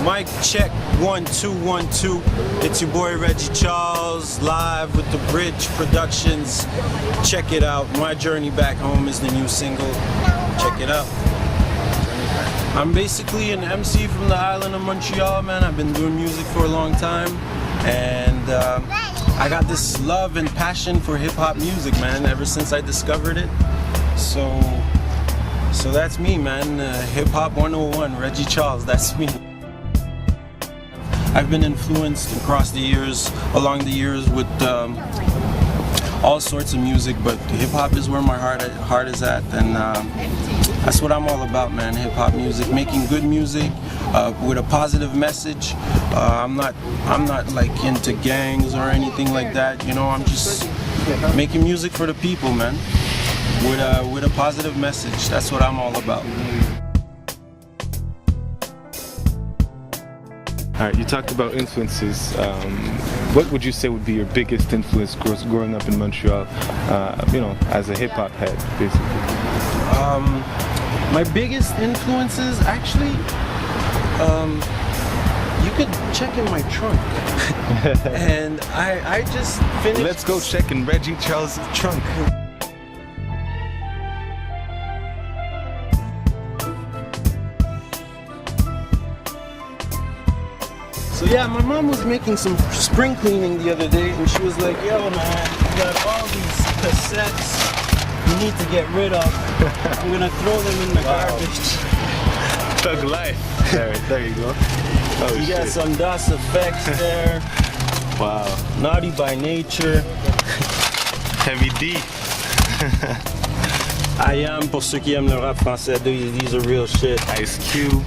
Mic check 1 2 1 2. It's your boy Reggie Charles live with Dabridge Productions. Check it out. My Journey Back Home is the new single. Check it out. I'm basically an MC from the island of Montreal, man. I've been doing music for a long time, and I got this love and passion for hip-hop music, man, ever since I discovered it. So that's me, man. Hip-hop 101, Reggie Charles, that's me. I've been influenced along the years with all sorts of music, but hip-hop is where my heart is at, and that's what I'm all about, man. Hip-hop music, making good music with a positive message. I'm not like into gangs or anything like that, you know. I'm just making music for the people, man, with a positive message. That's what I'm all about. All right, you talked about influences. What would you say would be your biggest influence growing up in Montreal, as a hip-hop head, basically? My biggest influences, actually, you could check in my trunk. And I just finished... Let's go check in Reggie Charles' trunk. So yeah, my mom was making some spring cleaning the other day, and she was like, yo man, you got all these cassettes you need to get rid of. I'm gonna throw them in the garbage. Thug life. There you go. Oh, you got some Das Effects there. Wow. Naughty by Nature. Heavy D. I Am, pour ceux qui aiment le rap français, these are real shit. Ice Cube.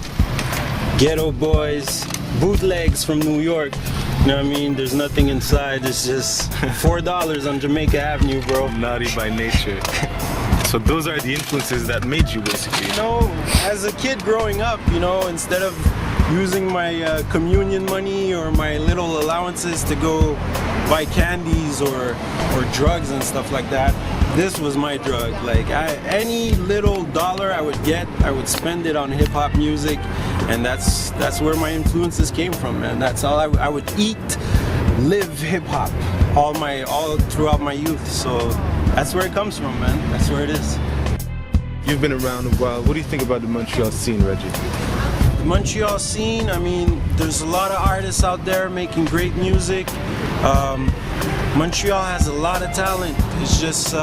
Ghetto Boys. Bootlegs from New York. You know what I mean? There's nothing inside. It's just $4 on Jamaica Avenue, bro. Naughty by Nature. So those are the influences that made you, basically. You know, as a kid growing up, you know, instead of using my communion money or my little allowances to go buy candies or drugs and stuff like that, this was my drug. Like any little dollar I would get, I would spend it on hip-hop music, and that's where my influences came from, man. That's all I would eat, live hip-hop all throughout my youth. So that's where it comes from, man. That's where it is. You've been around a while. What do you think about the Montreal scene, Reggie? The Montreal scene, I mean, there's a lot of artists out there making great music. Montreal has a lot of talent. It's just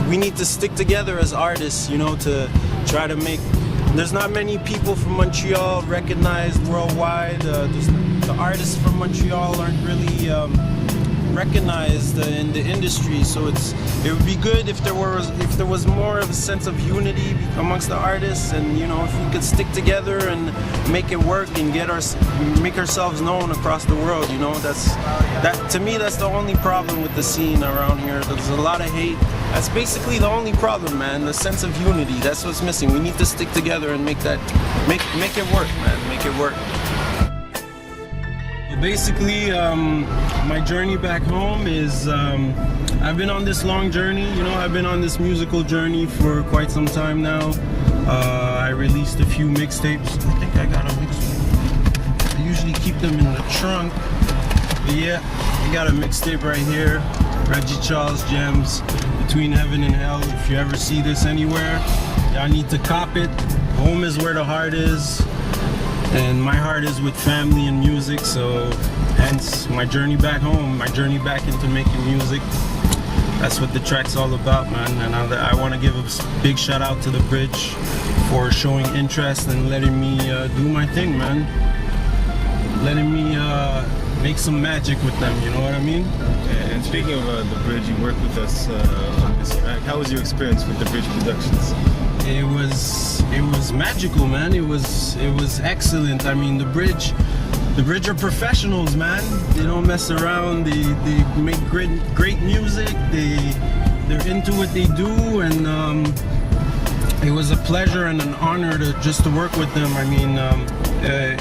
we need to stick together as artists, you know, to try to make. There's not many people from Montreal recognized worldwide. The artists from Montreal aren't really recognized in the industry, so it would be good if there was more of a sense of unity amongst the artists, and you know, if we could stick together and make it work and make ourselves known across the world. You know, to me that's the only problem with the scene around here. There's a lot of hate. That's basically the only problem, man. The sense of unity. That's what's missing. We need to stick together and make it work, man. Make it work. Basically, my journey back home is, I've been on this long journey, you know, I've been on this musical journey for quite some time now. I released a few mixtapes. I think I got a mixtape. I usually keep them in the trunk. But yeah, I got a mixtape right here, Reggie Charles Gems, Between Heaven and Hell. If you ever see this anywhere, y'all need to cop it. Home is where the heart is. And my heart is with family and music, so hence my journey back home, my journey back into making music. That's what the track's all about, man. And I want to give a big shout out to Dabridge for showing interest and letting me do my thing, man. Letting me make some magic with them, you know what I mean? And speaking of Dabridge, you worked with us on this track. How was your experience with Dabridge Productions? It was magical, man. It was excellent. I mean, the Bridge are professionals, man. They don't mess around. They make great music. They're into what they do, and it was a pleasure and an honor to work with them. I mean,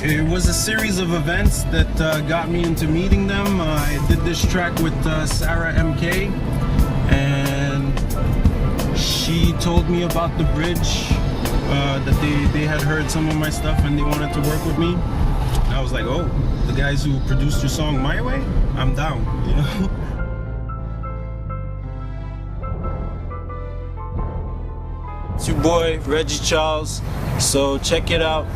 it was a series of events that got me into meeting them. I did this track with Sarah MK, and she told me about Dabridge, that they had heard some of my stuff and they wanted to work with me. was like, oh, the guys who produced your song My Way, I'm down, you know. It's your boy Reggie Charles, so check it out.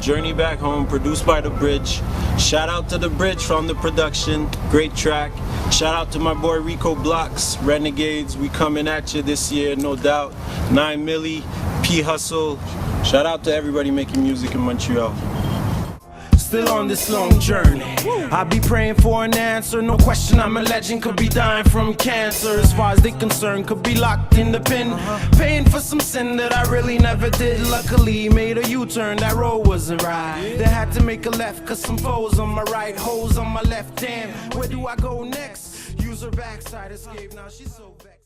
Journey Back Home, produced by Dabridge. Shout out to Dabridge from the production, great track. Shout out to my boy Rico Blocks, Renegades, we coming at you this year, no doubt. 9 Milli, P Hustle. Shout out to everybody making music in Montreal. Still on this long journey, I be praying for an answer. No question, I'm a legend, could be dying from cancer. As far as they concerned, could be locked in the pen, paying for some sin that I really never did. Luckily made a U-turn, that road wasn't right. They had to make a left, cause some foes on my right, hoes on my left. Damn, where do I go next? Use her backside, escape, now she's so vexed.